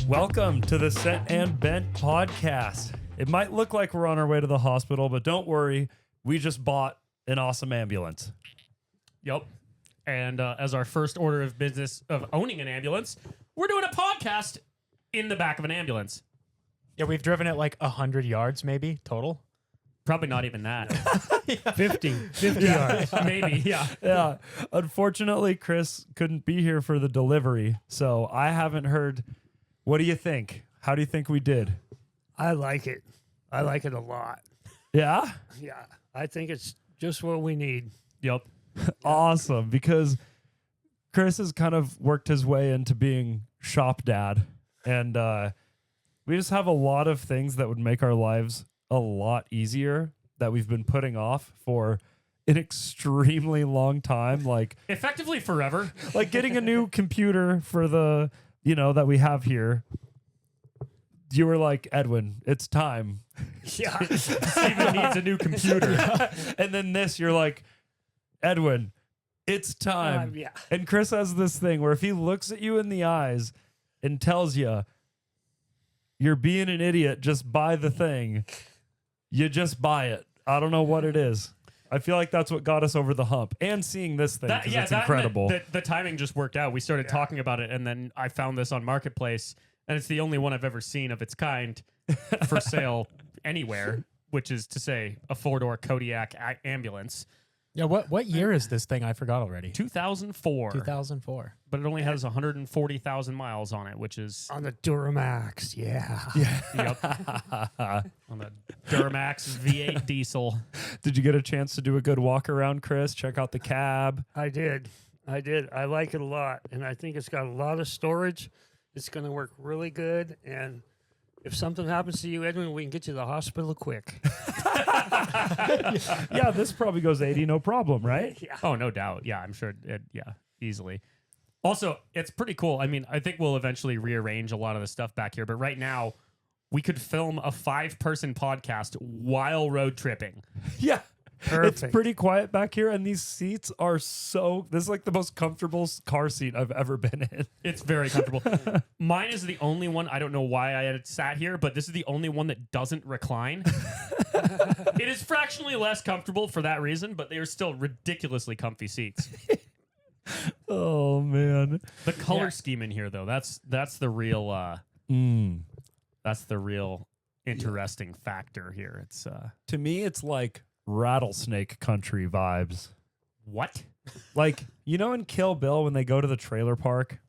Welcome to the Set and Bent podcast. It might look like we're on our way to the hospital, but don't worry. We just bought an awesome ambulance. Yep. And as our first order of business of owning an ambulance, we're doing a podcast in the back of an ambulance. Yeah, we've driven it like 100 yards maybe total. Probably not even that. 50 yards. Maybe, yeah. Yeah. Unfortunately, Chris couldn't be here for the delivery, so I haven't heard. What do you think? How do you think we did? I like it. I like it a lot. Yeah? Yeah. I think it's just what we need. Yep. Awesome, because Chris has kind of worked his way into being shop dad, and we just have a lot of things that would make our lives a lot easier that we've been putting off for an extremely long time, like Effectively forever. like getting a new computer for the, that we have here. You were like, Edwin, it's time. Yeah. Steven needs a new computer. And then you're like, Edwin, it's time. Yeah. And Chris has this thing where if he looks at you in the eyes and tells you you're being an idiot, just buy the thing, you just buy it. I don't know what it is. I feel like that's what got us over the hump. And seeing this thing, it's incredible. The timing just worked out. We started talking about it, and then I found this on Marketplace, and it's the only one I've ever seen of its kind for sale anywhere, which is to say a 4-door Kodiak ambulance. Yeah, what year is this thing? I forgot already. 2004. 2004. But it only has 140,000 miles on it, which is On the Duramax. Yeah. yep, on the Duramax V8 diesel. Did you get a chance to do a good walk around, Chris? Check out the cab. I did. I like it a lot. And I think it's got a lot of storage. It's going to work really good. And if something happens to you, Edwin, we can get you to the hospital quick. Yeah, this probably goes 80, no problem, right? Yeah. Oh, no doubt. Yeah, I'm sure. Easily. Also, it's pretty cool. I mean, I think we'll eventually rearrange a lot of the stuff back here, but right now we could film a 5-person podcast while road tripping. Yeah. Perfect. It's pretty quiet back here, and these seats are this is like the most comfortable car seat I've ever been in. It's very comfortable. Mine is the only one. I don't know why I had sat here, but this is the only one that doesn't recline. It is fractionally less comfortable for that reason, but they are still ridiculously comfy seats. Oh, man. The color scheme in here, though, that's the real that's the real interesting factor here. It's To me, it's like rattlesnake country vibes. what? Like, in Kill Bill when they go to the trailer park?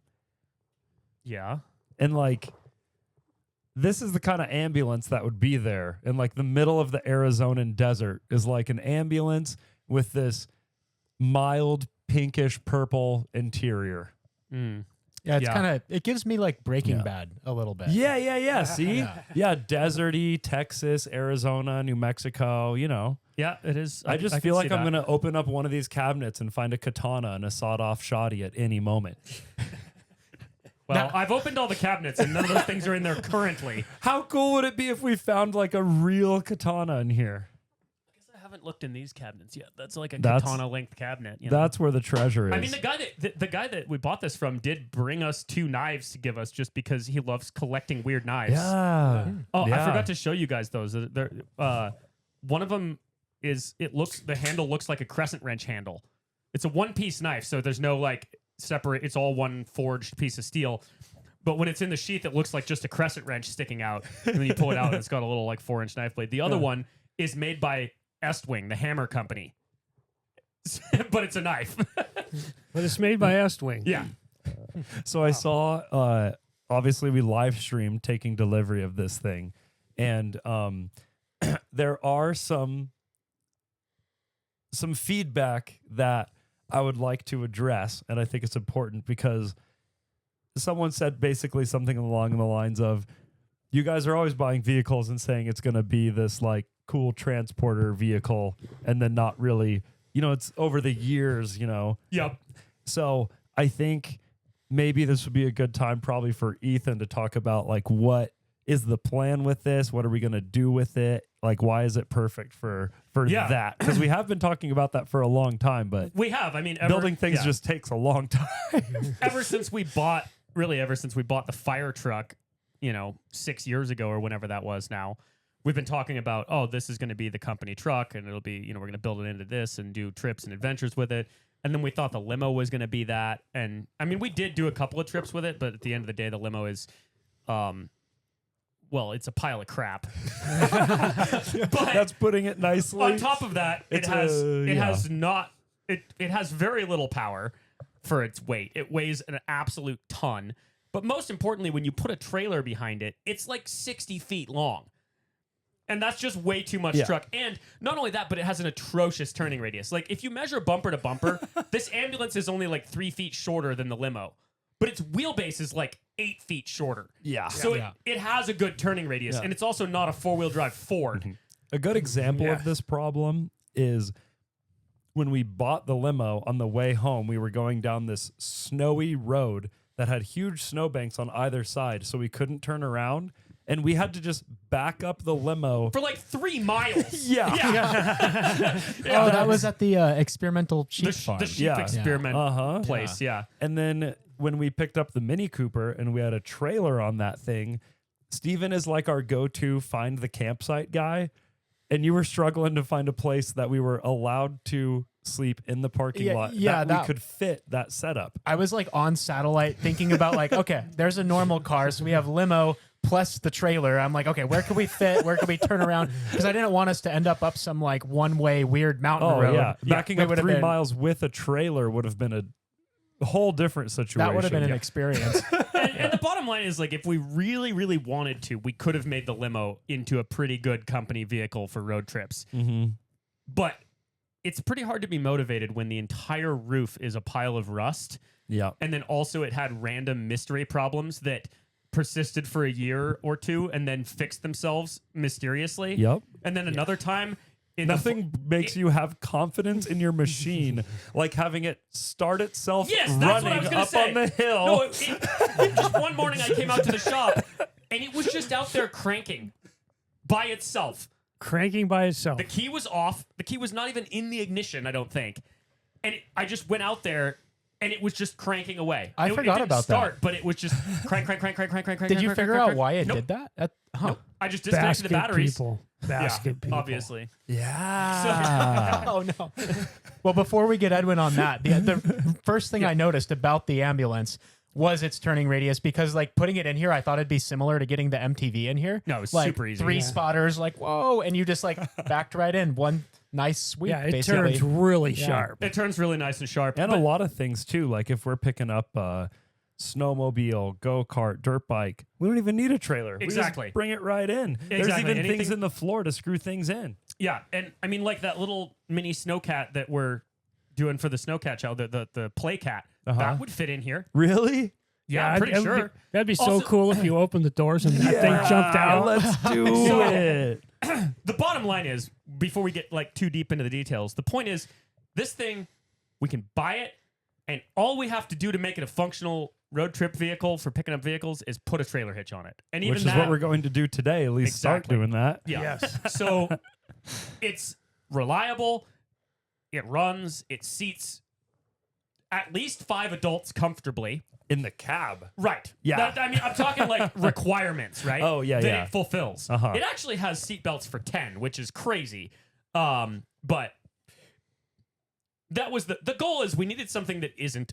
Yeah. And like, this is the kind of ambulance that would be there in like the middle of the Arizonan desert, is like an ambulance with this mild pinkish purple interior. Yeah, it's kind of, it gives me like Breaking Bad a little bit. Yeah. See? Yeah, deserty, Texas, Arizona, New Mexico, Yeah, it is. I just can feel like see I'm that. going to open up one of these cabinets and find a katana and a sawed-off shoddy at any moment. Well, I've opened all the cabinets and none of those things are in there currently. How cool would it be if we found like a real katana in here? I guess I haven't looked in these cabinets yet. That's like a That's- katana-length cabinet. That's where the treasure is. I mean, the guy that we bought this from did bring us 2 knives to give us just because he loves collecting weird knives. Yeah. Oh, I Yeah. forgot to show you guys those. One of them is the handle looks like a crescent wrench handle. It's a 1-piece knife, so there's no like separate. It's all one forged piece of steel. But when it's in the sheath, it looks like just a crescent wrench sticking out, and then you pull it out, and it's got a little like 4-inch knife blade. The other one is made by Estwing, the hammer company, but it's a knife. But it's made by Estwing. Yeah. So I saw, obviously we live streamed taking delivery of this thing. And there are some feedback that I would like to address. And I think it's important because someone said basically something along the lines of, you guys are always buying vehicles and saying it's going to be this like cool transporter vehicle and then not really, it's over the years, Yep. So I think maybe this would be a good time probably for Ethan to talk about like, what is the plan with this? What are we going to do with it? Like, why is it perfect for that? Because we have been talking about that for a long time, but We have. I mean, building things just takes a long time. ever since we bought the fire truck 6 years ago or whenever that was now, we've been talking about, oh, this is going to be the company truck and it'll be, we're going to build it into this and do trips and adventures with it. And then we thought the limo was going to be that. And I mean, we did do a couple of trips with it, but at the end of the day, the limo is, well, it's a pile of crap. But That's putting it nicely. on top of that, it has very little power for its weight. It weighs an absolute ton. But most importantly, when you put a trailer behind it, it's like 60 feet long. And that's just way too much truck. And not only that, but it has an atrocious turning radius. Like, if you measure bumper to bumper, this ambulance is only like 3 feet shorter than the limo. But its wheelbase is like 8 feet shorter. Yeah. So it has a good turning radius. And it's also not a four-wheel drive Ford. Mm-hmm. A good example of this problem is when we bought the limo on the way home, we were going down this snowy road that had huge snowbanks on either side, so we couldn't turn around. And we had to just back up the limo. For like 3 miles. Yeah. Oh, that was at the experimental sheep farm. The sheep experiment place, yeah. And then when we picked up the Mini Cooper and we had a trailer on that thing, Steven is like our go-to find the campsite guy. And you were struggling to find a place that we were allowed to sleep in the parking lot that we could fit that setup. I was like on satellite thinking about like, okay, there's a normal car, so we have limo plus the trailer. I'm like, okay, where can we fit? Where can we turn around? Because I didn't want us to end up some like one-way weird mountain road. Yeah. Backing up 3 miles with a trailer would have been a whole different situation. That would have been an experience. And the bottom line is, like, if we really, really wanted to, we could have made the limo into a pretty good company vehicle for road trips. Mm-hmm. But it's pretty hard to be motivated when the entire roof is a pile of rust. Yeah. And then also it had random mystery problems that persisted for a year or two and then fixed themselves mysteriously. Yep. And then another time... Nothing makes you have confidence in your machine like having it start itself running up on the hill. No, just one morning I came out to the shop and it was just out there cranking by itself. Cranking by itself. The key was off. The key was not even in the ignition, I don't think. And I just went out there and it was just cranking away. I forgot about that. But it was just crank. Did you figure out why it did that? Nope. I just disconnected the batteries. Basket people. Obviously. Yeah. Oh, no. Well, before we get Edwin on that, the first thing I noticed about the ambulance was its turning radius, because like putting it in here, I thought it'd be similar to getting the MTV in here. No, it's like super easy. 3 spotters, like, whoa, and you just like backed right in. One nice sweep, Yeah, it basically. turns really sharp. It turns really nice and sharp. And a lot of things too. Like if we're picking up snowmobile, go-kart, dirt bike, we don't even need a trailer. Exactly. We just bring it right in. There's even things in the floor to screw things in. Yeah, and I mean, like that little mini snowcat that we're doing for the snowcat show, the play cat, that would fit in here. Really? Yeah, I'm pretty sure. That'd be so Also- cool if you opened the doors and that thing jumped out. Let's do it. The bottom line is, before we get like too deep into the details, the point is, this thing, we can buy it, and all we have to do to make it a functional road trip vehicle for picking up vehicles is put a trailer hitch on it. And even Which is what we're going to do today. At least start doing that. Yeah. Yes. So it's reliable. It runs. It seats at least 5 adults comfortably. In the cab. Right. Yeah. I mean, I'm talking like requirements, right? Oh, yeah, that yeah. it fulfills. Uh-huh. It actually has seatbelts for 10, which is crazy. But that was the goal is we needed something that isn't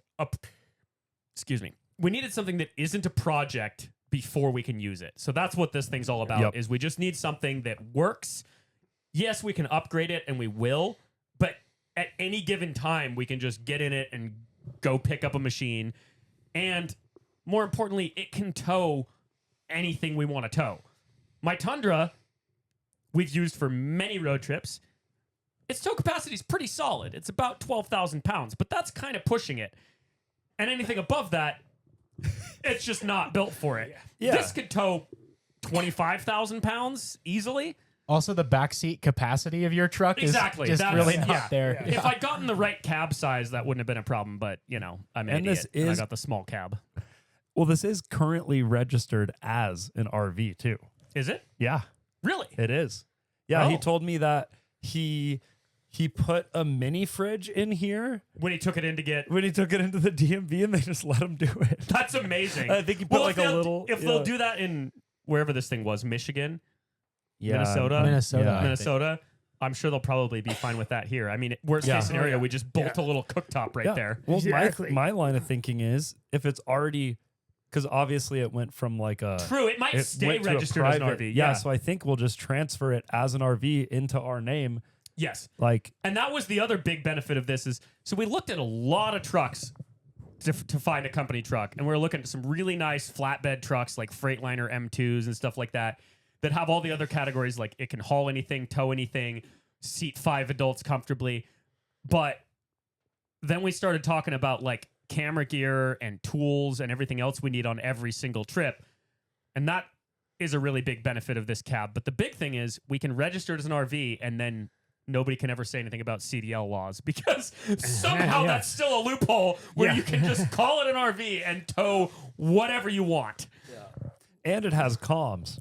we needed something that isn't a project before we can use it. So that's what this thing's all about, is we just need something that works. Yes, we can upgrade it, and we will, but at any given time, we can just get in it and go pick up a machine. And more importantly, it can tow anything we want to tow. My Tundra, we've used for many road trips. Its tow capacity is pretty solid. It's about 12,000 pounds, but that's kind of pushing it. And anything above that, it's just not built for it. Yeah. This could tow 25,000 pounds easily. Also, the backseat capacity of your truck is just really not there. Yeah. If I'd gotten the right cab size, that wouldn't have been a problem. But, I'm an idiot, and I got the small cab. Well, this is currently registered as an RV, too. Is it? Yeah. Really? It is. Yeah, Oh. he told me that he he put a mini fridge in here when he took it in to get. when he took it into the DMV, and they just let him do it. That's amazing. I think he put like if a they'll- little. If they'll do that in wherever this thing was, Michigan, Yeah, Minnesota, Minnesota. Yeah. Minnesota. I'm sure they'll probably be fine with that here. I mean, worst Yeah. case scenario, Oh, yeah. we just bolt a little cooktop right Yeah. there. Well, Exactly. my line of thinking is if it's already, because obviously it went from like a. True, it might It stay went to a registered as an private- RV. Yeah, so I think we'll just transfer it as an RV into our name. Yes. Like, And that was the other big benefit of this is, so we looked at a lot of trucks to find a company truck. And we were looking at some really nice flatbed trucks like Freightliner M2s and stuff like that have all the other categories like it can haul anything, tow anything, seat 5 adults comfortably. But then we started talking about like camera gear and tools and everything else we need on every single trip. And that is a really big benefit of this cab. But the big thing is we can register it as an RV and then nobody can ever say anything about CDL laws because somehow Yeah. that's still a loophole where Yeah. you can just call it an RV and tow whatever you want. and it has comms.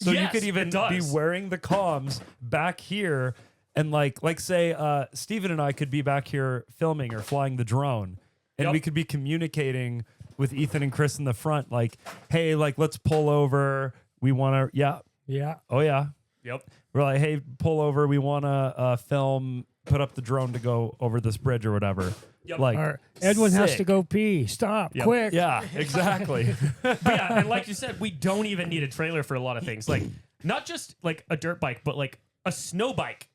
So you Yes, could even it does. be wearing the comms back here. And like say, Steven and I could be back here filming or flying the drone. And Yep. we could be communicating with Ethan and Chris in the front. Like, hey, like, let's pull over. We want to, yeah. Yeah. Oh, yeah. Yep. We're like, hey, pull over. We want to film, put up the drone to go over this bridge or whatever. Yep. Like, Or Edwin has sick. to go pee. Stop. Yep. Quick. Yeah, exactly. But yeah, and like you said, we don't even need a trailer for a lot of things. Like not just like a dirt bike, but like a snow bike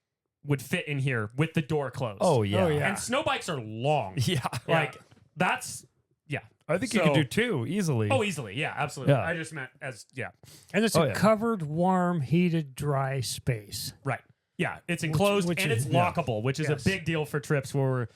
would fit in here with the door closed. Oh, yeah. Oh, yeah. And snow bikes are long. Yeah. Like that's yeah. I think you So- could do two easily. Oh, easily. Yeah, absolutely. Yeah. I just meant as yeah. And it's Oh, a yeah. covered, warm, heated, dry space. Right. Yeah, it's enclosed which and is- it's yeah. lockable, which is Yes. a big deal for trips where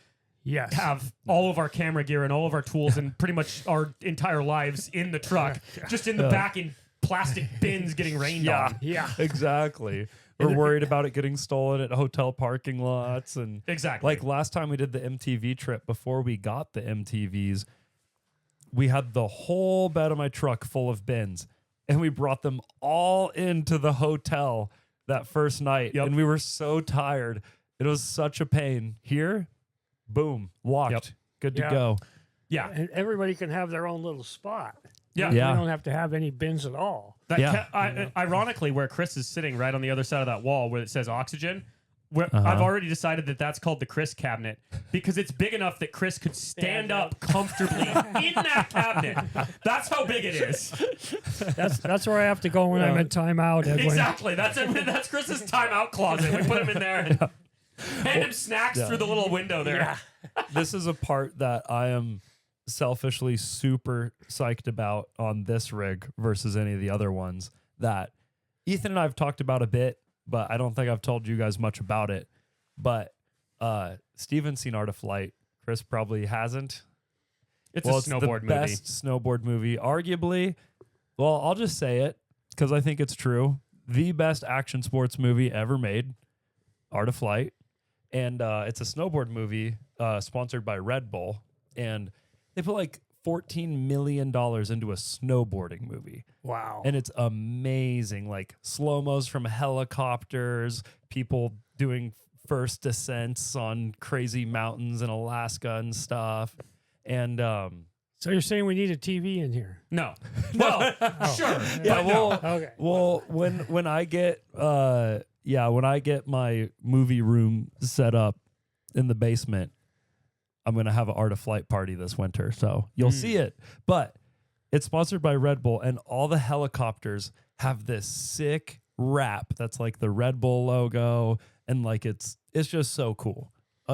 Yes. we have all of our camera gear and all of our tools and pretty much our entire lives in the truck, just in the back in plastic bins getting rained Yeah. on. Yeah. Exactly. We're worried about it getting stolen at hotel parking lots. And Exactly. like last time we did the MTV trip, before we got the MTVs, we had the whole bed of my truck full of bins. And we brought them all into the hotel that first night. Yep. And we were so tired. It was such a pain. Here, boom, locked. Yep. Good to Yeah. go. yeah. And everybody can have their own little spot. Yeah. Yeah. You don't have to have any bins at all. That Yeah. ironically, where Chris is sitting right on the other side of that wall where it says oxygen, where Uh-huh. I've already decided that that's called the Chris cabinet because it's big enough that Chris could stand up comfortably in that cabinet. That's how big it is. That's where I have to go when I'm in timeout, Edwin. Exactly. That's Chris's timeout closet. We put him in there and hand him snacks through the little window there. Yeah. This is a part that I am selfishly super psyched about on this rig versus any of the other ones that Ethan and I have talked about a bit, but I don't think I've told you guys much about it. But Steven's seen Art of Flight. Chris probably hasn't. It's Well, a it's the snowboard movie. best snowboard movie, arguably. Well, I'll just say it because I think it's true. The best action sports movie ever made, Art of Flight. And it's a snowboard movie sponsored by Red Bull. And they put like $14 million into a snowboarding movie. Wow. And it's amazing. Like slow-mos from helicopters, people doing first descents on crazy mountains in Alaska and stuff. And So you're saying we need a TV in here? No. Well, sure. yeah, but no. Okay. well, when I get when I get my movie room set up in the basement, I'm gonna have an Art of Flight party this winter, so you'll see it. But it's sponsored by Red Bull, and all the helicopters have this sick wrap that's like the Red Bull logo, and like it's just so cool.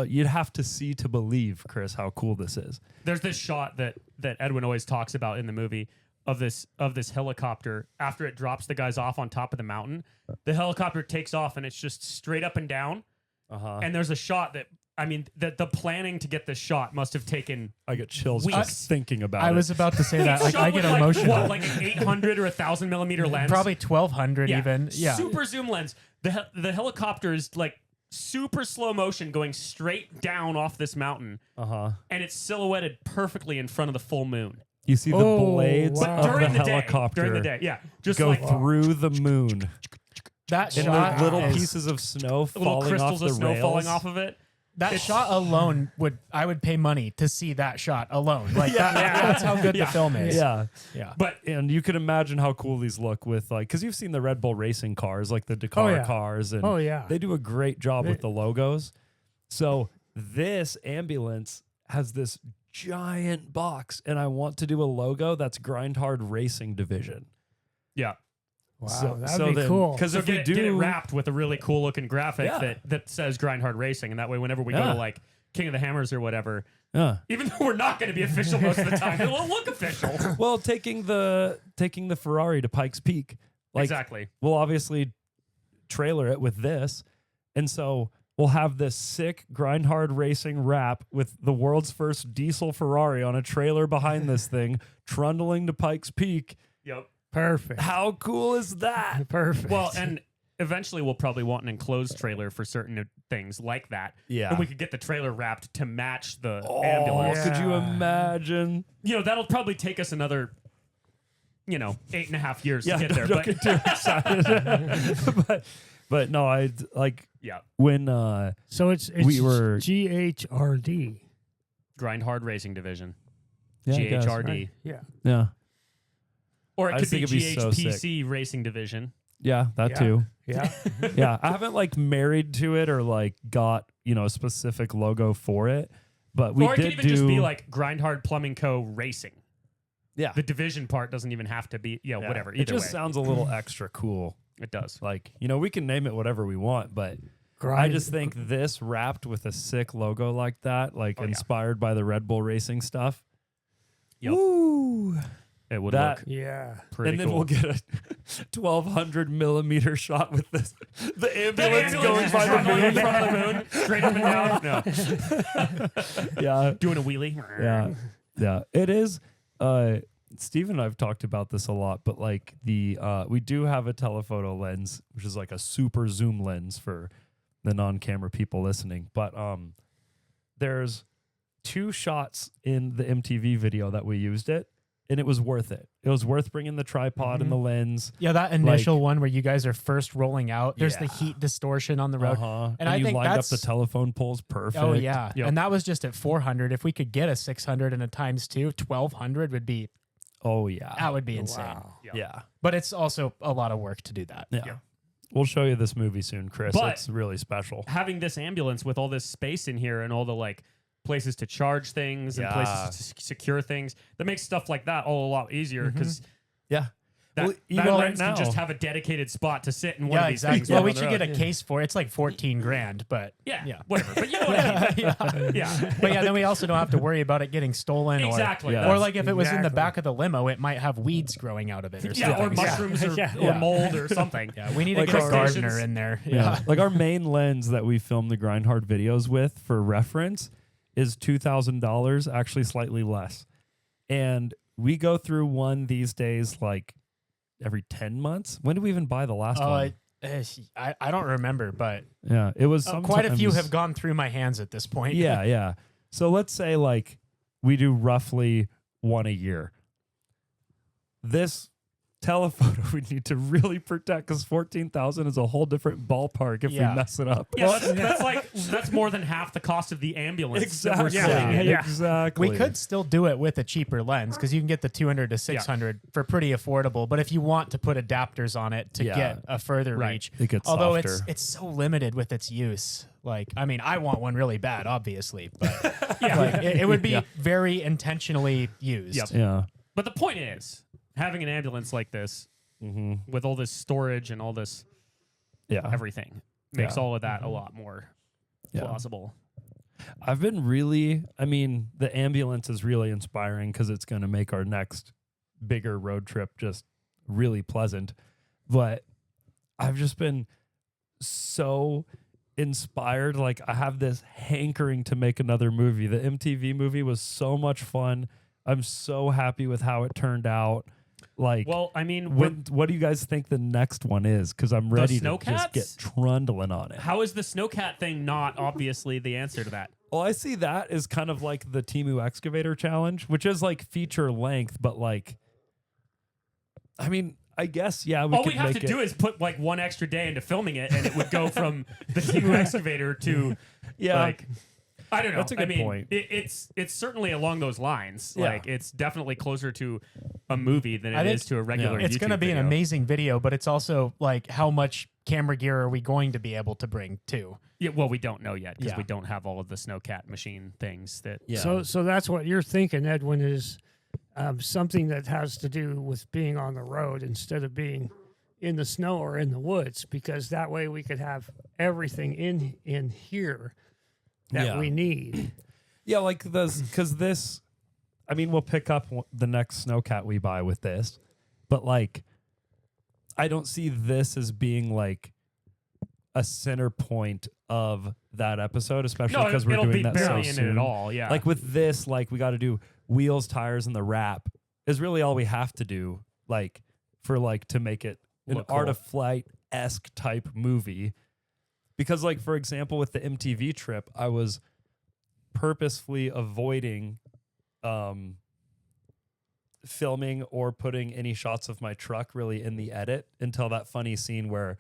You'd have to see to believe, Chris, how cool this is. There's this shot that Edwin always talks about in the movie of this helicopter after it drops the guys off on top of the mountain. The helicopter takes off and it's just straight up and down. And there's a shot that the planning to get this shot must have taken. I get chills Weeks. just thinking about it. I was about to say that. Like, shot I with, get like, emotional. What, like an 800 or 1,000 millimeter lens? Probably 1,200 even. Yeah. Super zoom lens. The helicopter is like super slow motion going straight down off this mountain, and it's silhouetted perfectly in front of the full moon. You see the Oh, blades wow. of During the the helicopter day, during the day, yeah, just go like through the moon. That And shot the little is- pieces of snow Little falling off crystals the of snow rails. falling off of it. That shot alone I would pay money to see that shot alone. Like that's how good the film is. Yeah. Yeah. But And you can imagine how cool these look with like, because you've seen the Red Bull racing cars, like the Dakar yeah. cars, and Oh, yeah. they do a great job with the logos. So this ambulance has this giant box, and I want to do a logo that's Grind Hard Racing Division. yeah. Wow, that'd be cool. Because So if get we it, get it do, wrapped with a really cool looking graphic Yeah. that says Grind Hard Racing, and that way whenever we go Yeah. to like King of the Hammers or whatever, yeah. even though we're not going to be official most of the time, it'll look official. Well, taking the Ferrari to Pikes Peak, like Exactly. we'll obviously trailer it with this, and so we'll have this sick Grind Hard Racing wrap with the world's first diesel Ferrari on a trailer behind this thing, trundling to Pikes Peak. Yep. Perfect. How cool is that? Perfect. Well, and eventually we'll probably want an enclosed trailer for certain things like that. Yeah. And we could get the trailer wrapped to match the Oh, ambulance. could you Yeah. imagine? You know, that'll probably take us another, 8.5 years Yeah, to get there. don't But get too excited. but no, I like yeah, when so it's we were- GHRD. Grind Hard Racing Division. yeah, I guess. GHRD. Yeah. Yeah, Or it I could just be think it'd be so GHPC Racing Division. yeah, that Yeah. too. Yeah. Yeah, I haven't like married to it or like got a specific logo for it, but we or it did could even do. just be like Grind Hard Plumbing Co. Racing. yeah, The division part doesn't even have to be, yeah. whatever. It Either just way, sounds a little extra cool. it does. Like we can name it whatever we want, but I Grind- just think this wrapped with a sick logo like that, like Oh, yeah. inspired by the Red Bull Racing stuff. Yep. Woo! It would That- look Yeah. pretty and then cool. we'll get a 1200 millimeter shot with this the ambulance going just by the trundling in moon. front of the moon, straight up and down. No, Yeah, doing a wheelie. yeah. It is. Steve and I've talked about this a lot, but like we do have a telephoto lens, which is like a super zoom lens for the non-camera people listening. But there's 2 shots in the MTV video that we used it, and it was worth it. It was worth bringing the tripod and the lens. Yeah, that initial one where you guys are first rolling out, there's the Yeah. heat distortion on the road. And I you think lined up that's the telephone poles perfect. Oh yeah, Yep. and that was just at 400. If we could get a 600 and a ×2, 1200 would be Oh yeah. that would be insane. Wow. Yeah. But it's also a lot of work to do that. Yeah. Yeah. We'll show you this movie soon, Chris. But- it's really special. Having this ambulance with all this space in here and all the like places to charge things and Yeah. places to secure things, that makes stuff like that all a lot easier because Yeah. that, Well, that even lens right can just now- have a dedicated spot to sit in one Yeah, of these exactly. things. Well, down we the should road. get a case for it. It's like 14 grand, but Yeah, yeah. whatever. But you know what I mean. Yeah, But yeah, then we also don't have to worry about it getting stolen exactly. Yeah. or like if it was in the Exactly. back of the limo, it might have weeds growing out of it or Yeah, or something. mushrooms or, Yeah. or mold or something. Yeah, we need Like to get a our- gardener in there. Yeah. Like our main lens that we film the Grind Hard videos with for reference is $2,000, actually slightly less. And we go through one these days like every 10 months. When did we even buy the last one? I don't remember, but Yeah, it was quite a few sometimes- have gone through my hands at this point. Yeah, yeah. So let's say like we do roughly one a year. This telephoto we need to really protect because 14,000 is a whole different ballpark if Yeah. we mess it up. Yeah, that's more than half the cost of the ambulance. that we're Exactly. selling. Yeah. Exactly. We could still do it with a cheaper lens because you can get the 200 to 600 for pretty affordable. But if you want to put adapters on it to Yeah. get a further Right. reach, It gets although softer. it's so limited with its use. Like, I mean, I want one really bad, obviously, but Yeah. like, it would be Yeah. very intentionally used. Yep. Yeah. But the point is, having an ambulance like this Mm-hmm. with all this storage and all this Yeah. everything makes Yeah. all of that a lot more Yeah. plausible. I've been really, I mean, the ambulance is really inspiring because it's going to make our next bigger road trip just really pleasant. But I've just been so inspired. Like, I have this hankering to make another movie. The MTV movie was so much fun. I'm so happy with how it turned out. Like, Well, I mean, what do you guys think the next one is? Because I'm ready to just Snowcats? get trundling on it. how is the snowcat thing not obviously the answer to that? Well, I see that as kind of like the Temu Excavator Challenge, which is like feature length, but like, I mean, I guess, yeah. All we'd have to do is put like one extra day into filming it, and it would go from the Timu excavator to like. I don't know. That's a good point. It's certainly along those lines. Yeah. Like it's definitely closer to a movie than it is to a regular. It's going to be an amazing video, but it's also like how much camera gear are we going to be able to bring too? Yeah, well, we don't know yet because we don't have all of the Snowcat machine things that. Yeah. So that's what you're thinking, Edwin, is something that has to do with being on the road instead of being in the snow or in the woods, because that way we could have everything in here that we need. Yeah, like because this, I mean, we'll pick up the next Snowcat we buy with this, but like, I don't see this as being like a center point of that episode, especially because we're doing that so barely in soon. it at all. Yeah, Like with this, like we got to do wheels, tires, and the wrap is really all we have to do, like for like to make it an Look cool. Art of Flight-esque type movie. Because, like, for example, with the MTV trip, I was purposefully avoiding filming or putting any shots of my truck really in the edit until that funny scene where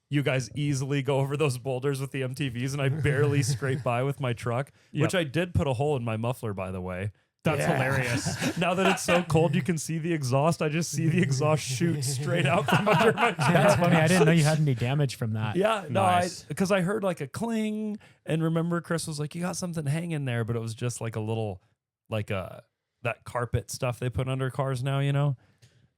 you guys easily go over those boulders with the MTVs and I barely scrape by with my truck, which I did put a hole in my muffler, by the way. That's hilarious. Now that it's so cold, you can see the exhaust. I just see the exhaust shoot straight out from under my truck. That's funny. I didn't know you had any damage from that. Yeah, no, Nice. because I heard like a cling, and remember Chris was like, "You got something hanging there," but it was just like a little, like that carpet stuff they put under cars now, you know.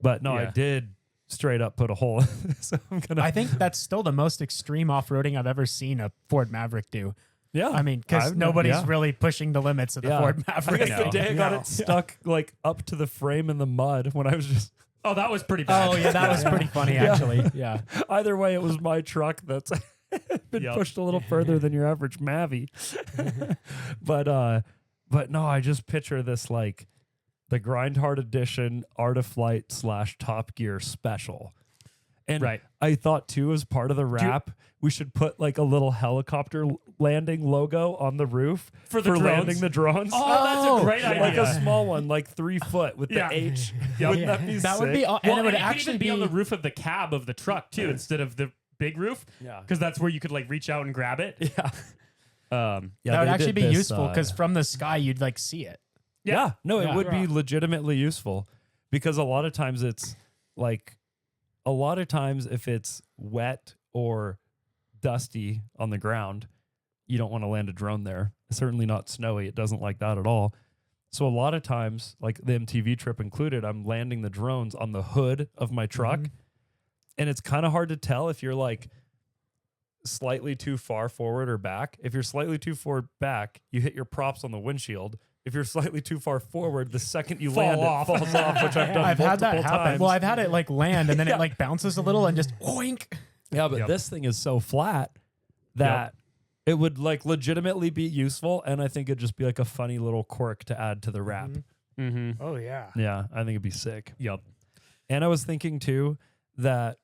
But no, I Yeah. did straight up put a hole. So I'm gonna. I think that's still the most extreme off-roading I've ever seen a Ford Maverick do. Yeah, I mean, because nobody's really pushing the limits of the Ford I Maverick. guess the day I got it stuck like up to the frame in the mud when I was just. Oh, that was pretty bad. Oh yeah, that was pretty funny actually. Yeah. Either way, it was my truck that's been pushed a little further than your average Mavi. But no, I just picture this like the Grindhard Edition Art of Flight / Top Gear special. And Right. I thought too, as part of the wrap, we should put like a little helicopter landing logo on the roof For the drones? landing the drones. Oh, that's a great idea. Like a small one, like 3 foot with Yeah. the H. Yep. Wouldn't that be That sick? would be, and Well, it would could actually even be on the roof of the cab of the truck too, instead of the big roof. Yeah. Because that's where you could like reach out and grab it. Yeah. Yeah. that would they actually did be this, useful because from the sky you'd like see it. Yeah, no, it Yeah. would be legitimately useful because a lot of times it's like, if it's wet or dusty on the ground, you don't want to land a drone there. Certainly not snowy. It doesn't like that at all. So a lot of times, like the MTV trip included, I'm landing the drones on the hood of my truck. And it's kind of hard to tell if you're like slightly too far forward or back. If you're slightly too far back, you hit your props on the windshield. If you're slightly too far forward, the second you land, off. it falls off, which I've done I've multiple had that happen. times. Well, I've had it like land and then it like bounces a little and just oink. Yeah, but this thing is so flat that it would like legitimately be useful, and I think it'd just be like a funny little quirk to add to the wrap. Mm-hmm. Oh yeah. Yeah, I think it'd be sick. Yep. And I was thinking too that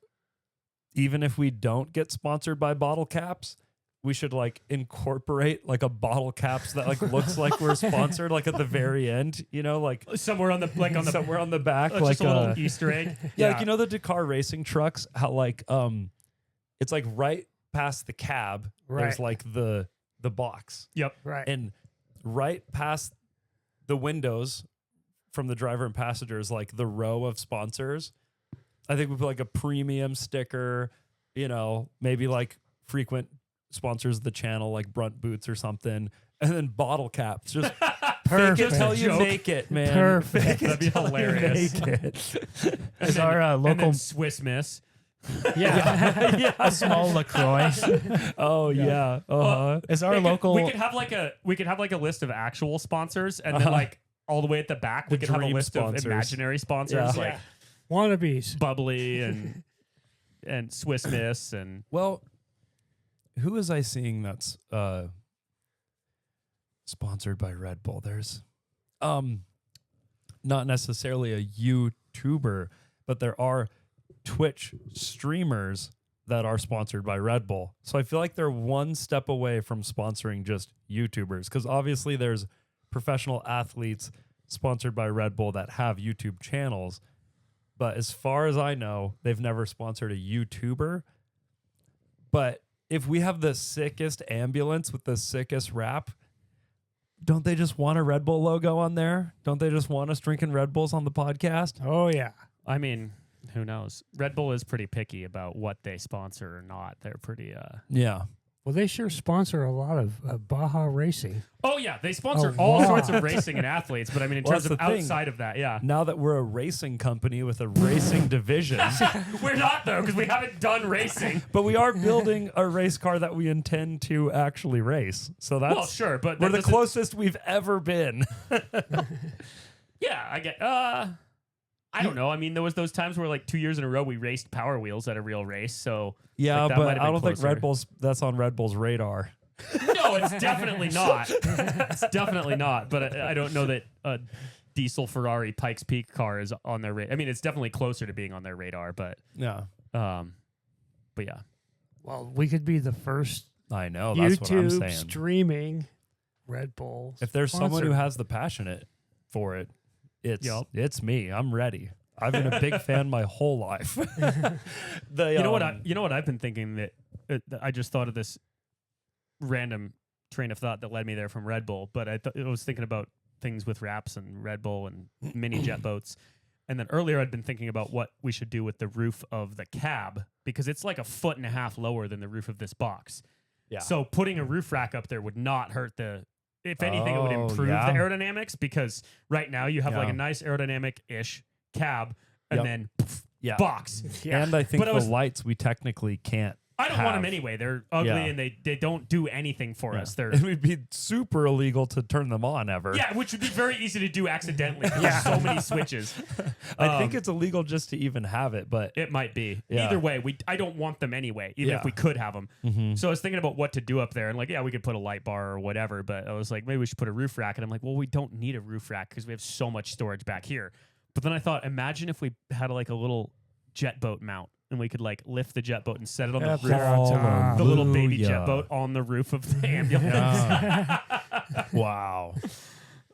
even if we don't get sponsored by bottle caps, we should like incorporate like a bottle caps that like looks like we're sponsored, like at the very end, you know, like Somewhere on the somewhere on the back, like like just a little Easter egg. yeah, like you know the Dakar racing trucks, how like it's like right past the cab, there's Right. like the box, Yep. Right. and right past the windows from the driver and passengers, like the row of sponsors. I think we put like a premium sticker, you know, maybe like frequent sponsors of the channel, like Brunt Boots or something, and then bottle caps. Just fake it till you Joke. make it, man. Perfect. Fake it That'd be till you hilarious. make it. Is our And local then Swiss Miss. a small LaCroix? Oh yeah. Uh-huh. Is our We could- local We could have like a list of actual sponsors, and then like all the way at the back, we The could have a dream list sponsors. of imaginary sponsors Yeah. like Wannabes. Bubbly and Swiss Miss and Well, who was I seeing that's sponsored by Red Bull? There's not necessarily a YouTuber, but there are Twitch streamers that are sponsored by Red Bull. So I feel like they're one step away from sponsoring just YouTubers, because obviously there's professional athletes sponsored by Red Bull that have YouTube channels, but as far as I know, they've never sponsored a YouTuber. But if we have the sickest ambulance with the sickest wrap, don't they just want a Red Bull logo on there? Don't they just want us drinking Red Bulls on the podcast? Oh yeah. I mean, who knows? Red Bull is pretty picky about what they sponsor or not. They're pretty. Yeah. Well, they sure sponsor a lot of Baja racing. Oh yeah, they sponsor A all lot. sorts of racing and athletes. But I mean, in Well, terms that's of the thing. outside of that, yeah, Now that we're a racing company with a racing division, we're not though because we haven't done racing. but we are building a race car that we intend to actually race. So that's Well, sure, but we're that the doesn't- closest we've ever been. Yeah, I get. I don't know. I mean, there was those times where like 2 years in a row we raced Power Wheels at a real race. So Yeah, like, that might but have I been don't think closer. Red Bull's that's on Red Bull's radar. No, it's definitely not. It's definitely not. But I don't know that a diesel Ferrari Pikes Peak car is on their radar. I mean, it's definitely closer to being on their radar. But Yeah. yeah. Well, we could be the first I know, that's what I'm YouTube saying. streaming Red Bull. If there's someone who sponsor. has the passionate for it, Yup. it's me. I'm ready. I've been a big fan my whole life. You know what I've been thinking that I just thought of this random train of thought that led me there from Red Bull, but I was thinking about things with wraps and Red Bull and mini jet boats. And then earlier I'd been thinking about what we should do with the roof of the cab because it's like 1.5 feet lower than the roof of this box. Yeah. So putting a roof rack up there would not hurt if anything, it would Oh, improve yeah. the aerodynamics because right now you have like Yeah. a nice aerodynamic-ish cab and Yep. then Yeah. box. And I think But I the was- lights we technically can't. I don't want them have. anyway. They're ugly Yeah. and they don't do anything for Yeah. us. They're It would be super illegal to turn them on ever. yeah, which would be very easy to do accidentally. There's so many switches. I think it's illegal just to even have it, but It might be. Yeah. Either way, I don't want them anyway, even Yeah. if we could have them. Mhm. So I was thinking about what to do up there, and like, yeah, we could put a light bar or whatever, but I was like, maybe we should put a roof rack. And I'm like, well, we don't need a roof rack because we have so much storage back here. But then I thought, imagine if we had like a little jet boat mount, and we could like lift the jet boat and set it on the Up roof. there on top. The little baby jet Hallelujah. boat on the roof of the ambulance. Wow.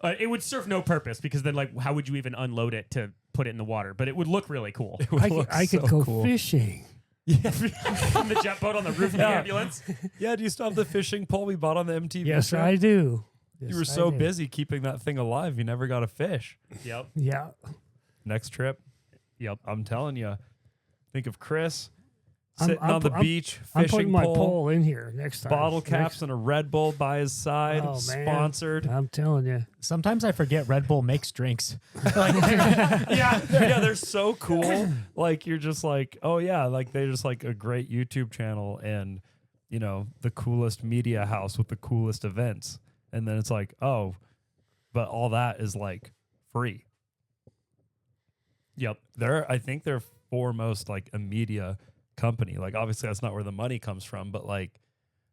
It would serve no purpose because then, like, how would you even unload it to put it in the water? But it would look really cool. I could go fishing. On the jet boat on the roof of the Yeah. ambulance. Yeah, do you still have the fishing pole we bought on the MTV? Yes, trip? I do. You Yes, were I so do. busy keeping that thing alive, you never got a fish. Yep. Yeah. Next trip, Yep. I'm telling you, think of Chris I'm- sitting I'm on the pu- beach, I'm fishing putting my pole, pole in here next time. bottle caps, and a Red Bull by his side, Oh, man. sponsored. I'm telling you. Sometimes I forget Red Bull makes drinks. yeah, they're so cool. Like you're just like, oh yeah, like they're just like a great YouTube channel and you know the coolest media house with the coolest events. And then it's like, oh, but all that is like free. Yep. I think they're foremost like a media company. Like obviously that's not where the money comes from, but like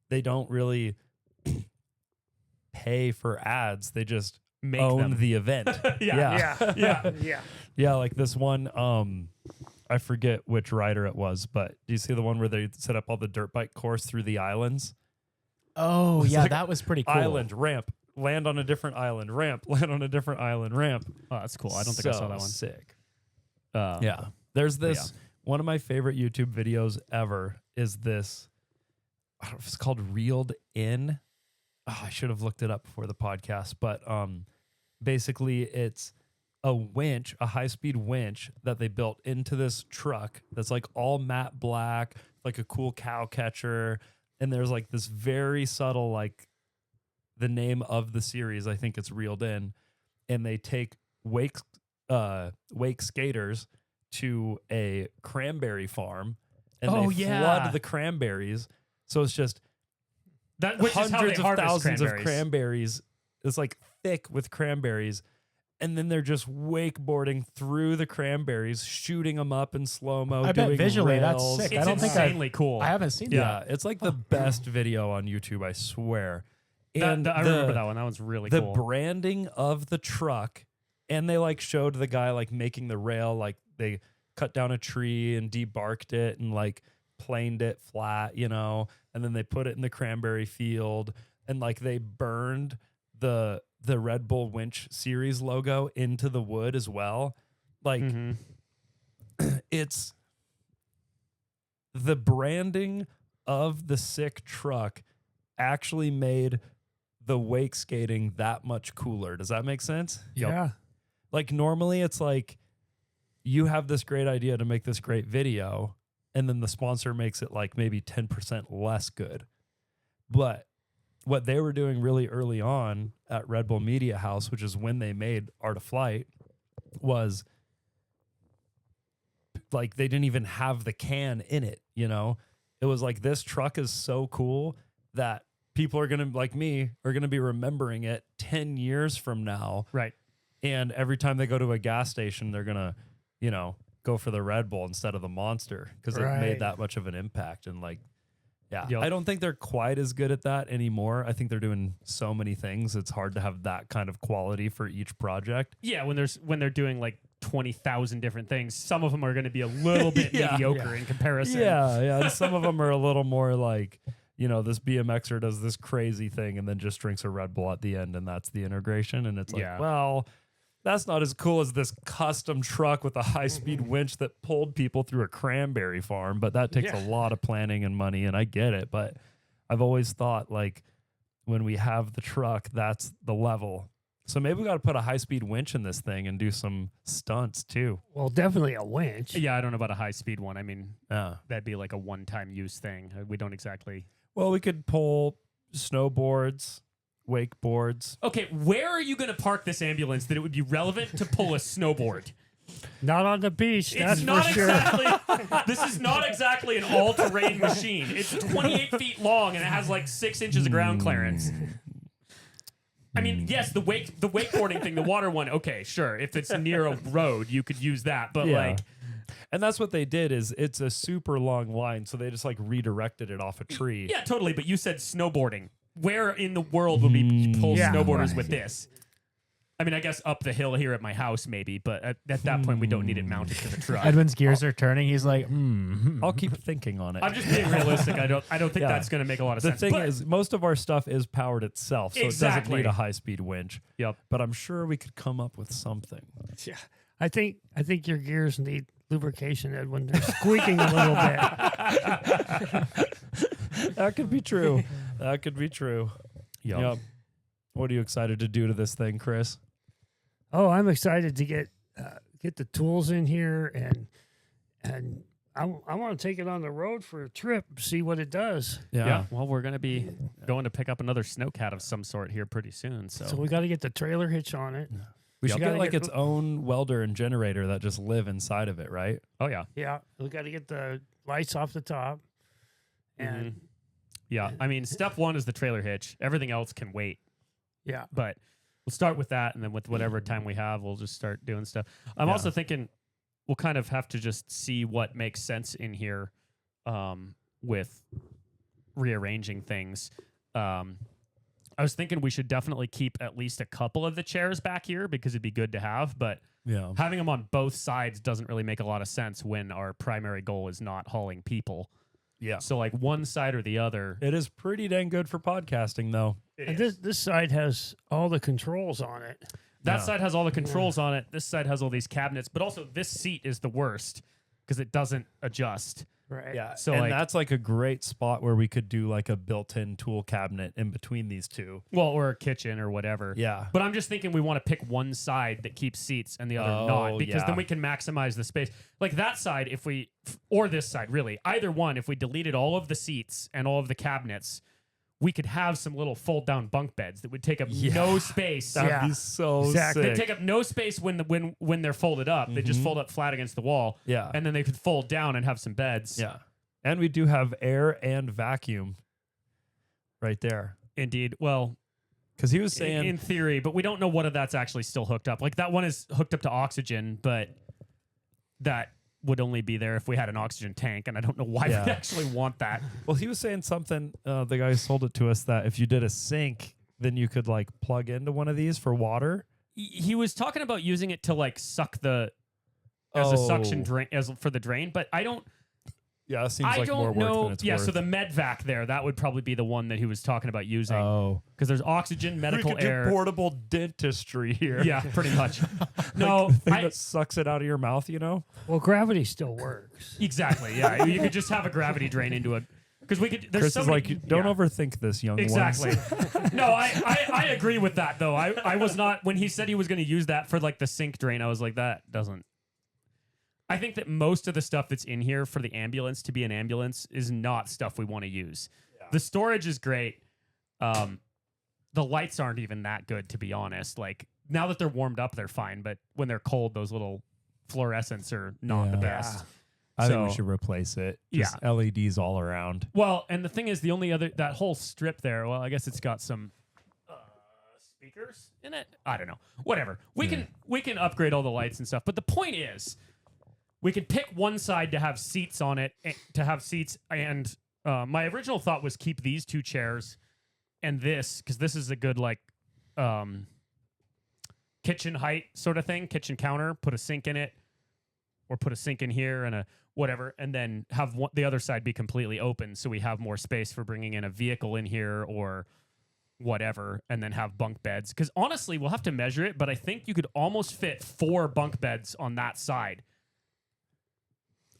they don't really pay for ads. They just Make own them. the event. Yeah. Yeah. Yeah, like this one, I forget which rider it was, but do you see the one where they set up all the dirt bike course through the islands? Oh, It's yeah, like that was pretty cool. Island, ramp, land on a different island, ramp, land on a different island, ramp. Oh, that's cool. I don't think I saw that one. Sick. Yeah. Yeah. There's But this, one of my favorite YouTube videos ever is this, I don't know if it's called Reeled In. Oh, I should have looked it up before the podcast, but basically it's a winch, a high-speed winch that they built into this truck that's like all matte black, like a cool cow catcher. And there's like this very subtle, like the name of the series, I think it's Reeled In. And they take wake skaters to a cranberry farm and Oh, they yeah. flood the cranberries. So it's just Which is how they hundreds of harvest thousands of cranberries. cranberries. It's like thick with cranberries. And then they're just wakeboarding through the cranberries, shooting them up in slow-mo. I bet doing visually that's rails. sick. It's I don't think I've- insanely cool. I haven't seen Yeah, that. it's like the best video on YouTube, I swear. And I remember that one. That one's really the cool. branding of the truck, and they like showed the guy like making the rail, like they cut down a tree and debarked it and like planed it flat, you know, and then they put it in the cranberry field and like they burned the Red Bull Winch series logo into the wood as well. Like Mhm. it's the branding of the sick truck actually made the wake skating that much cooler. Does that make sense? Yeah. Like normally it's like you have this great idea to make this great video and then the sponsor makes it like maybe 10% less good. But what they were doing really early on at Red Bull Media House, which is when they made Art of Flight, was like they didn't even have the can in it, you know? It was like, this truck is so cool that people are going to, like me, are going to be remembering it 10 years from now. Right. And every time they go to a gas station, they're going to, you know, go for the Red Bull instead of the Monster because it Right. made that much of an impact. And like, yeah, Yep. I don't think they're quite as good at that anymore. I think they're doing so many things. It's hard to have that kind of quality for each project. Yeah, when they're doing like 20,000 different things, some of them are going to be a little bit Yeah. mediocre in comparison. Yeah. And some of them are a little more like, you know, this BMXer does this crazy thing and then just drinks a Red Bull at the end, and that's the integration. And it's like, Yeah. well, that's not as cool as this custom truck with a high-speed winch that pulled people through a cranberry farm, but that takes a lot of planning and money, and I get it. But I've always thought, like, when we have the truck, that's the level. So maybe we got to put a high-speed winch in this thing and do some stunts, too. Well, definitely a winch. Yeah, I don't know about a high speed one. I mean, Yeah. that'd be like a one-time use thing. We don't exactly. Well, we could pull snowboards, wakeboards. Okay, where are you going to park this ambulance that it would be relevant to pull a snowboard? Not on the beach, that's It's not for sure. exactly. This is not exactly an all-terrain machine. It's 28 feet long and it has like 6 inches of ground clearance. I mean, yes, the wakeboarding thing, the water one. Okay, sure. If it's near a road, you could use that. But like, and that's what they did. Is it's a super long line, so they just like redirected it off a tree. yeah, totally. But you said snowboarding. Where in the world would we pull Yeah. snowboarders Right. with this? I mean, I guess up the hill here at my house, maybe. But at that point, we don't need it mounted to the truck. Edwin's gears are turning. He's like, I'll keep thinking on it. I'm just being realistic. I don't think Yeah. that's going to make a lot of The sense. thing But- is, most of our stuff is powered itself, so it doesn't Exactly. need a high-speed winch. Yep. But I'm sure we could come up with something. Yeah. I think your gears need lubrication, Edwin. They're squeaking a little bit. That could be true. That could be true. Yep. What are you excited to do to this thing, Chris? Oh, I'm excited to get the tools in here, and I want to take it on the road for a trip, see what it does. Yeah. Well, we're going to be going to pick up another snowcat of some sort here pretty soon. So we got to get the trailer hitch on it. We should Yep. get like Gotta its own welder and generator that just live inside of it, right? Oh, yeah. Yeah, we got to get the lights off the top, and Mhm. Yeah. I mean, step one is the trailer hitch. Everything else can wait. yeah, But we'll start with that. And then with whatever time we have, we'll just start doing stuff. I'm Yeah. also thinking we'll kind of have to just see what makes sense in here with rearranging things. I was thinking we should definitely keep at least a couple of the chairs back here because it'd be good to have. But Yeah. having them on both sides doesn't really make a lot of sense when our primary goal is not hauling people. Yeah. So like one side or the other. It is pretty dang good for podcasting, though. and this side has all the controls on it. That Yeah. side has all the controls on it. This side has all these cabinets, but also this seat is the worst because it doesn't adjust. Right. Yeah. So, and like- that's like a great spot where we could do like a built-in tool cabinet in between these two. Well, or a kitchen or whatever. Yeah. But I'm just thinking we want to pick one side that keeps seats and the other Oh, not because yeah. then we can maximize the space. Like that side, if we, or this side, really, either one, if we deleted all of the seats and all of the cabinets, we could have some little fold down bunk beds that would take up no space. That'd Yeah. be so Exactly. They sick. take up no space when they're folded up. They just fold up flat against the wall. Yeah. And then they could fold down and have some beds. Yeah. And we do have air and vacuum right there. Indeed. Well, Because he was saying, in theory, but we don't know what if that's actually still hooked up. Like that one is hooked up to oxygen, but that would only be there if we had an oxygen tank, and I don't know why Yeah. we'd actually want that. well, he was saying something. The guy sold it to us that if you did a sink, then you could like plug into one of these for water. He was talking about using it to like suck the as a suction Oh. drain as for the drain, but I don't. Yeah, it seems I like more don't work know. than it's Yeah, worth. so the medvac there, that would probably be the one that he was talking about using. Oh. Because there's oxygen, medical we could air. do portable dentistry here. Yeah, pretty much. No, The thing I, that sucks it out of your mouth, you know? Well, gravity still works. exactly. Yeah, you could just have a gravity drain into it. Because we could. There's Chris so is many, like, don't yeah. overthink this, young Exactly. ones. No, I agree with that though. I was not when he said he was going to use that for like the sink drain. I was like, that doesn't. I think that most of the stuff that's in here for the ambulance to be an ambulance is not stuff we want to use. Yeah. The storage is great. The lights aren't even that good, to be honest. Like now that they're warmed up, they're fine. But when they're cold, those little fluorescents are not the best. I think we So- should replace it. Just LEDs all around. Well, and the thing is, the only other that whole strip there. Well, I guess it's got some speakers in it. I don't know. Whatever. We can upgrade all the lights and stuff. But the point is, we could pick one side to have seats on it. And my original thought was keep these two chairs and this because this is a good like kitchen height sort of thing. Kitchen counter. Put a sink in it, or put a sink in here and a whatever, and then have the other side be completely open so we have more space for bringing in a vehicle in here or whatever, and then have bunk beds. Because honestly, we'll have to measure it, but I think you could almost fit 4 bunk beds on that side.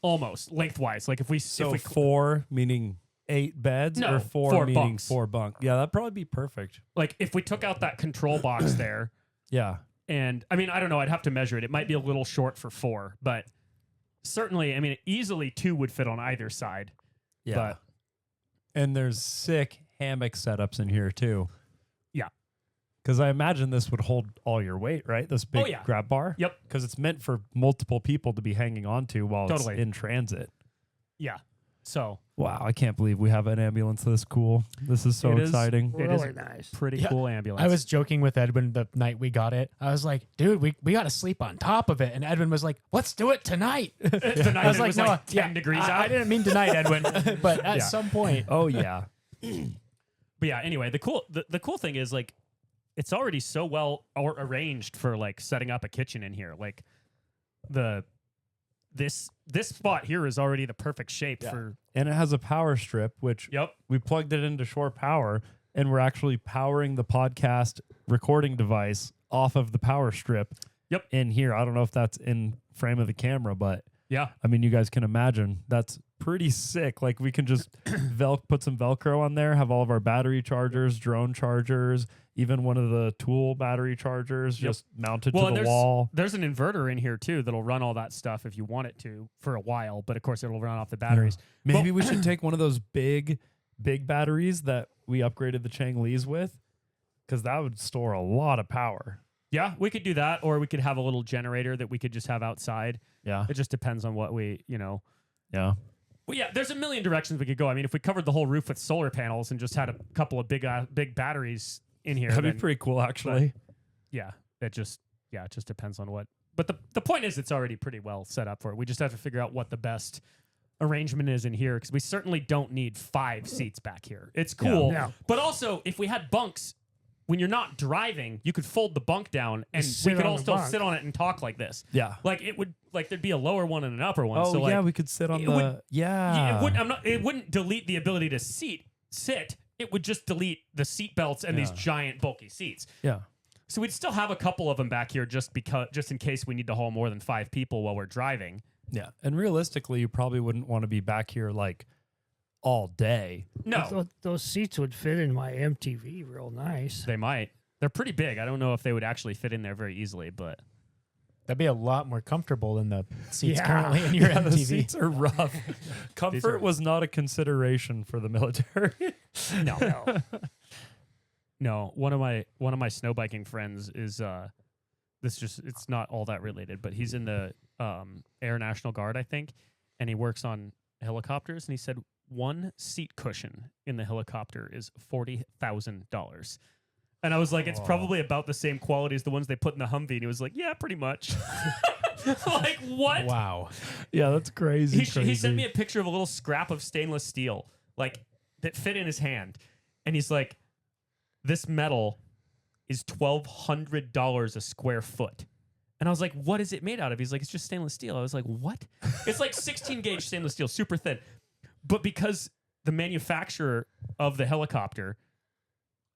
Almost, lengthwise. Like if we... So if we 4 meaning 8 beds No, or 4 4 meaning bunks. 4 bunk? Yeah, that'd probably be perfect. like if we took out that control box there, Yeah. and I mean, I don't know, I'd have to measure it. It might be a little short for 4, but certainly, I mean, easily 2 would fit on either side. Yeah. But And there's sick hammock setups in here too. Yeah. Because I imagine this would hold all your weight, right? This big yeah. grab bar. Yep. Because it's meant for multiple people to be hanging on to while Totally. it's in transit. yeah. So Wow, I can't believe we have an ambulance this cool. This is so It is. exciting. It is Really nice. pretty Yeah. cool ambulance. I was joking with Edwin the night we got it. I was like, dude, we got to sleep on top of it. And Edwin was like, let's do it tonight. the night I was it like, was no, like 10 degrees out. I didn't mean tonight, Edwin, but at Yeah. some point. Oh yeah. But yeah, anyway, the cool thing is like it's already so well arranged for like setting up a kitchen in here. Like this spot here is already the perfect shape for. And it has a power strip, which Yep. we plugged it into shore power, and we're actually powering the podcast recording device off of the power strip. Yep. In here, I don't know if that's in frame of the camera, but Yeah. I mean, you guys can imagine that's pretty sick. Like we can just put some Velcro on there, have all of our battery chargers, drone chargers, even one of the tool battery chargers just mounted Well, to and the wall. there's an inverter in here too that'll run all that stuff if you want it to for a while. But of course, it'll run off the batteries. Maybe we should take one of those big batteries that we upgraded the Chang Lees with, because that would store a lot of power. Yeah, we could do that, or we could have a little generator that we could just have outside. Yeah. It just depends on what we, Yeah. Well, yeah, there's a million directions we could go. I mean, if we covered the whole roof with solar panels and just had a couple of big batteries in here, That'd be then, pretty cool, actually. yeah, it just depends on what. But the point is, it's already pretty well set up for it. We just have to figure out what the best arrangement is in here, because we certainly don't need 5 seats back here. It's cool, Yeah. but also if we had bunks. When you're not driving, you could fold the bunk down, and Just we sit could on all the still bunk. sit on it and talk like this. Yeah. Like it would, like there'd be a lower one and an upper one. Oh, so like, yeah, we could sit on it the... would- yeah. It wouldn't delete the ability to sit. It would just delete the seat belts and these Yeah. giant bulky seats. Yeah. So we'd still have a couple of them back here just in case we need to haul more than 5 people while we're driving. Yeah. And realistically, you probably wouldn't want to be back here like all day. No, Those seats would fit in my MTV real nice. they might. They're pretty big. I don't know if they would actually fit in there very easily, but That'd be a lot more comfortable than the seats Yeah. currently in your Yeah, the MTV. seats are rough. Comfort are- was not a consideration for the military. no. No, one of my snow biking friends is it's not all that related, but he's in the Air National Guard, I think, and he works on helicopters, and he said one seat cushion in the helicopter is $40,000. And I was like, it's probably about the same quality as the ones they put in the Humvee. And he was like, yeah, pretty much. Like, what? Wow. Yeah, that's crazy. He sent me a picture of a little scrap of stainless steel, like, that fit in his hand. And he's like, this metal is $1,200 a square foot. And I was like, what is it made out of? He's like, it's just stainless steel. I was like, what? It's like 16 gauge stainless steel, super thin. But because the manufacturer of the helicopter,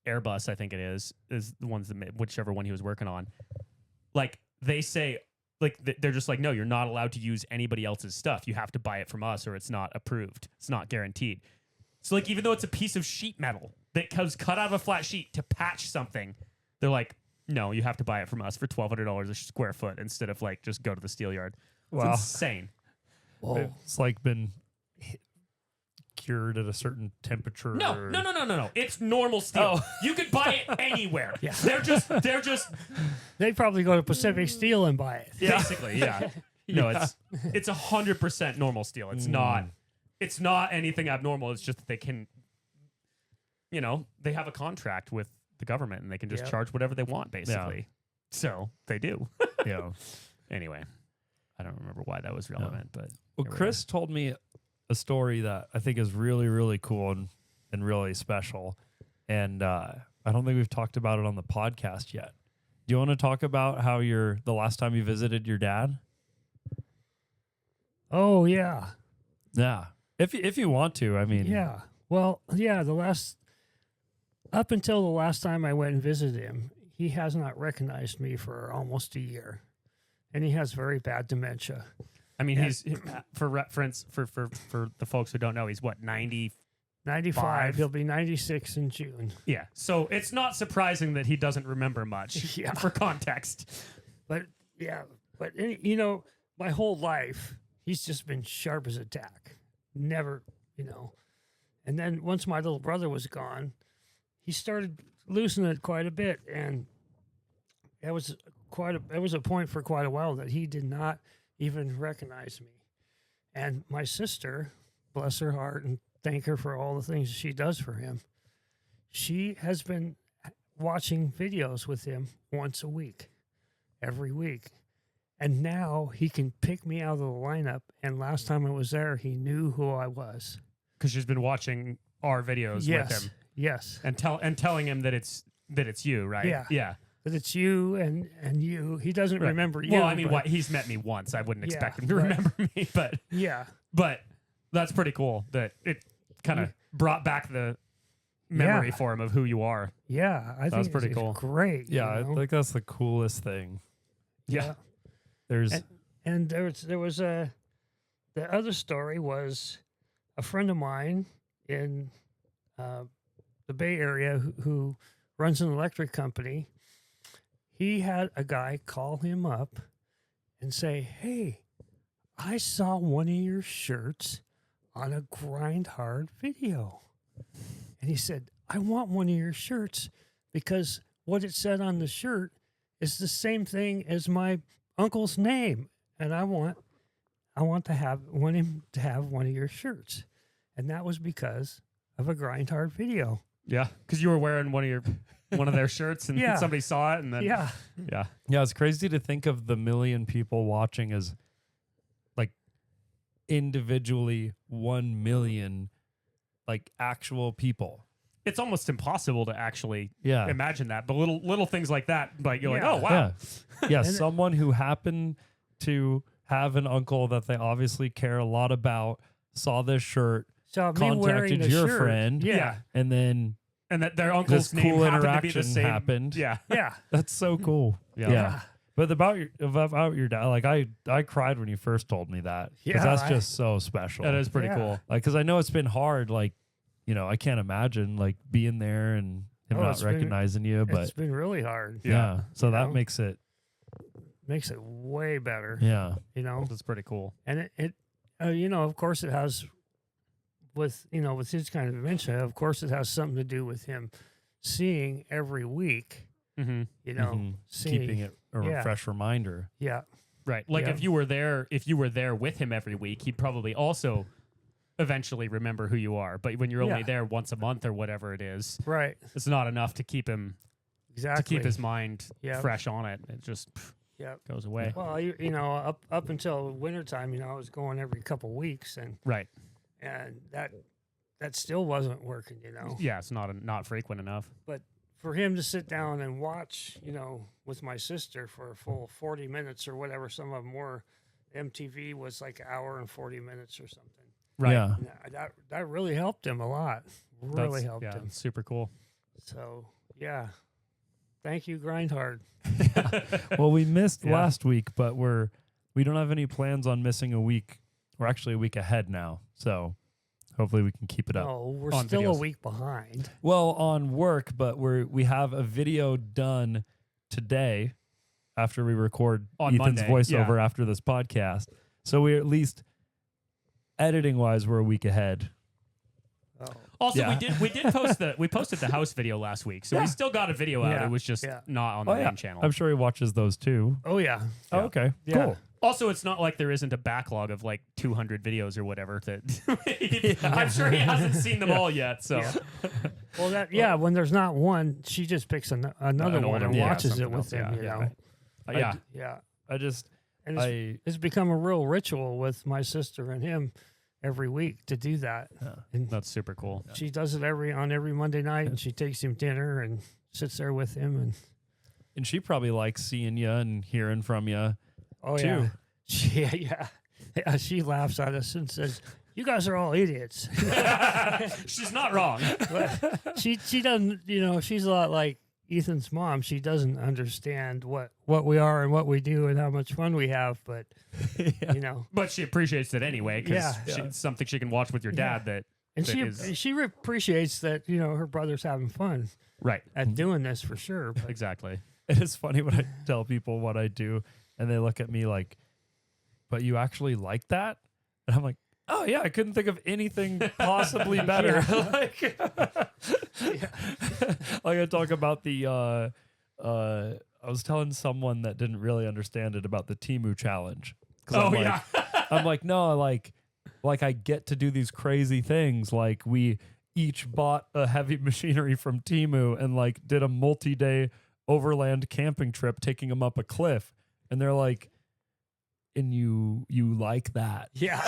Airbus, I think it is the ones that whichever one he was working on, like they say, like they're just like, no, you're not allowed to use anybody else's stuff. You have to buy it from us or it's not approved. It's not guaranteed. So like, even though it's a piece of sheet metal that was cut out of a flat sheet to patch something, they're like, no, you have to buy it from us for $1,200 a square foot instead of like just go to the steel yard. It's Wow. insane. Whoa. It's like been cured at a certain temperature. No. It's normal steel. Oh. You could buy it anywhere. Yeah. They're just They probably go to Pacific Steel and buy it. basically, yeah. No, it's 100% normal steel. It's not anything abnormal. It's just that they can, they have a contract with the government and they can just Yep. charge whatever they want, basically. So they do. Yeah. Anyway, I don't remember why that was relevant, but Well, here we Chris told me a story that I think is really, really cool and really special. And I don't think we've talked about it on the podcast yet. Do you want to talk about how the last time you visited your dad? Oh, yeah. Yeah. If you want to, I mean. Yeah. Well, yeah, up until the last time I went and visited him, he has not recognized me for almost a year. And he has very bad dementia. I mean, he's for reference for the folks who don't know, he's what, 90? 95. He'll be 96 in June. Yeah. So it's not surprising that he doesn't remember much. Yeah. For context. But my whole life, he's just been sharp as a tack. Never, And then once my little brother was gone, he started loosening it quite a bit. And it was a point for quite a while that he did not even recognize me. And my sister, bless her heart, and thank her for all the things she does for him, she has been watching videos with him once a week, every week. And now he can pick me out of the lineup. And last time I was there, he knew who I was. Because she's been watching our videos with him. Yes. And telling him that it's you, right? Yeah. Yeah. That it's you and you. He doesn't Right. remember you. Well, I mean, but- he's met me once. I wouldn't expect Yeah, him to but- remember me, Yeah. but that's pretty cool that it kind of brought back the memory Yeah. for him of who you are. Yeah. I think was it's pretty cool. Great. Yeah, I you know? think that's the coolest thing. Yeah. There's And there was the other story was a friend of mine in the Bay Area who runs an electric company. He had a guy call him up and say, "Hey, I saw one of your shirts on a Grind Hard video." And he said, "I want one of your shirts because what it said on the shirt is the same thing as my uncle's name. And I want him to have one of your shirts." And that was because of a Grind Hard video. Yeah. Because you were wearing one of their shirts and Yeah. somebody saw it and then Yeah. yeah. Yeah, it's crazy to think of the million people watching as like individually 1 million like actual people. It's almost impossible to actually Yeah. imagine that. But little things like that, like you're Yeah. like, oh wow. Yeah. Yeah, someone who happened to have an uncle that they obviously care a lot about saw this shirt, So me wearing contacted the your shirt, friend, Yeah. and then And that their uncle's this name cool happened to be the interaction same. happened. Yeah. Yeah. That's so cool. Yeah. Yeah. But about your dad, like I cried when you first told me that. 'Cause Yeah, that's I- just so special. That is pretty Yeah. cool. Like, because I know it's been hard. Like, I can't imagine like being there and him Oh, not it's been- recognizing you. But It's been really hard. yeah, so You that know? makes it. Makes it way better. Yeah. That's pretty cool. And it of course it has with his kind of dementia, of course it has something to do with him seeing every week, Mm-hmm. Mhm. seeing, Keeping it a yeah. fresh reminder. Yeah. Right. Like Yeah. if you were there with him every week, he'd probably also eventually remember who you are. But when you're only Yeah. there once a month or whatever it is, Right. it's not enough to keep him Exactly. to keep his mind Yeah. fresh on it. It just Yeah. goes away. Well, up until wintertime, I was going every couple weeks and Right. that still wasn't working, Yeah, it's not frequent enough. But for him to sit down and watch, with my sister for a full 40 minutes or whatever, some of them were, MTV was like an hour and 40 minutes or something. Right. Yeah. And that really helped him a lot. Really helped him. Super cool. So, yeah. Thank you, Grindhard. Well, we missed Yeah. last week, but we don't have any plans on missing a week. We're actually a week ahead now, so hopefully we can keep it up. No, we're On still videos. a week behind. Well, on work, but we have a video done today after we record On Ethan's Monday, voiceover after this podcast. So we're at least editing wise, we're a week ahead. Oh. Also, Yeah. we posted the house video last week, so Yeah. we still got a video out. Yeah. It was just Yeah. not on the main channel. I'm sure he watches those too. Oh, yeah. Oh, okay. Yeah. Cool. Also, it's not like there isn't a backlog of like 200 videos or whatever that I'm sure he hasn't seen them all yet. So Well, when there's not one, she just picks another one and watches it something with else, him, yeah. Yeah. Yeah. I just, And I, it's become a real ritual with my sister and him every week to do that. And that's super cool. she does it on every Monday night, and she takes him dinner and sits there with him. and she probably likes seeing you and hearing from you. And Too. yeah, she laughs at us and says, "You guys are all idiots." She's not wrong. But she doesn't, she's a lot like Ethan's mom. She doesn't understand what we are and what we do and how much fun we have, but But she appreciates it anyway because Yeah. it's something she can watch with your dad. That and that she appreciates that her brother's having fun right, at doing this for sure. But exactly. It is funny when I tell people what I do and they look at me like, but you actually like that? And I'm like, oh yeah, I couldn't think of anything possibly better. Like I talk about the I was telling someone that didn't really understand it about the Temu challenge. 'Cause Oh I'm like, yeah. I'm like, no, like I get to do these crazy things. Like we each bought a heavy machinery from Temu and like did a multi-day overland camping trip, taking them up a cliff. And they're like, and you like that? yeah,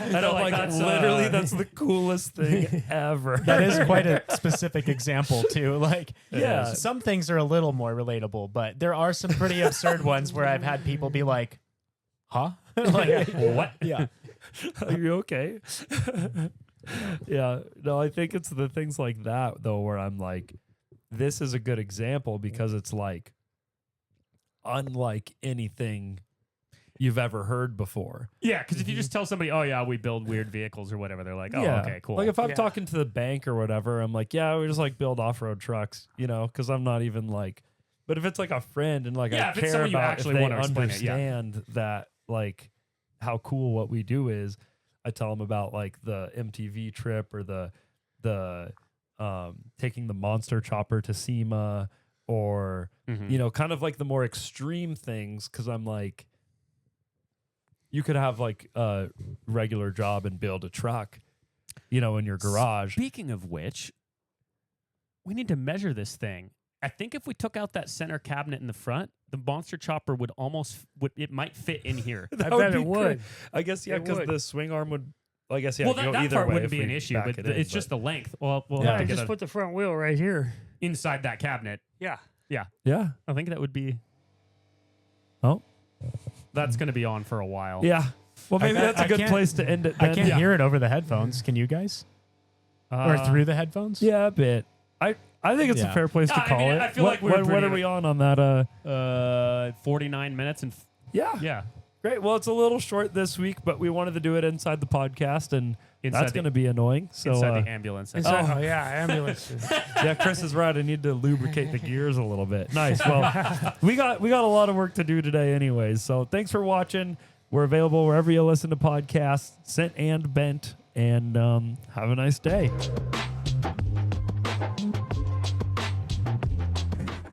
And I'm like, that's, literally, that's the coolest thing ever. That is quite a specific example too. Like, Yeah. some things are a little more relatable, but there are some pretty absurd ones where I've had people be like, "Huh?" Like, What? yeah. Are you okay? Yeah. No, I think it's the things like that though, where I'm like, this is a good example because it's like unlike anything you've ever heard before. Yeah, because if you just tell somebody, "Oh yeah, we build weird vehicles" or whatever, they're like, "Oh, okay, cool." Like if I'm Yeah. talking to the bank or whatever, I'm like, yeah, we just like build off-road trucks, because I'm not even like, but if it's like a friend and like Yeah, I if it's care someone you about actually if they wanna explain it, yeah. understand that like how cool what we do is, I tell them about like the MTV trip or the taking the monster chopper to SEMA or Mhm. kind of like the more extreme things, because I'm like, you could have like a regular job and build a truck, in your garage. Speaking of which, we need to measure this thing. I think if we took out that center cabinet in the front, the monster chopper would it might fit in here. I That bet be it would. great. I guess, yeah, It because would. the swing arm would, I guess, yeah, well, go that either part way wouldn't if be we an issue, back but it in, it's just the length. We'll Yeah, have to get just put the front wheel right here. inside that cabinet. Yeah. Yeah. I think that would be. Oh. That's going to be on for a while. Yeah. Well, maybe I- that's a I good can't- place to end it I then. can't Yeah. hear it over the headphones. Can you guys? Or through the headphones? Yeah, a bit. I think it's a Yeah. fair place to Yeah, I call mean, it. I feel like we're what are pretty- we on that? 49 minutes and Yeah. yeah. Great. Well, it's a little short this week, but we wanted to do it inside the podcast, and Inside that's the- going to be annoying. So, Inside the ambulance. Oh yeah, ambulance. yeah, Chris is right. I need to lubricate the gears a little bit. Nice. Well, we got a lot of work to do today, anyways. So thanks for watching. We're available wherever you listen to podcasts, sent and bent, and have a nice day.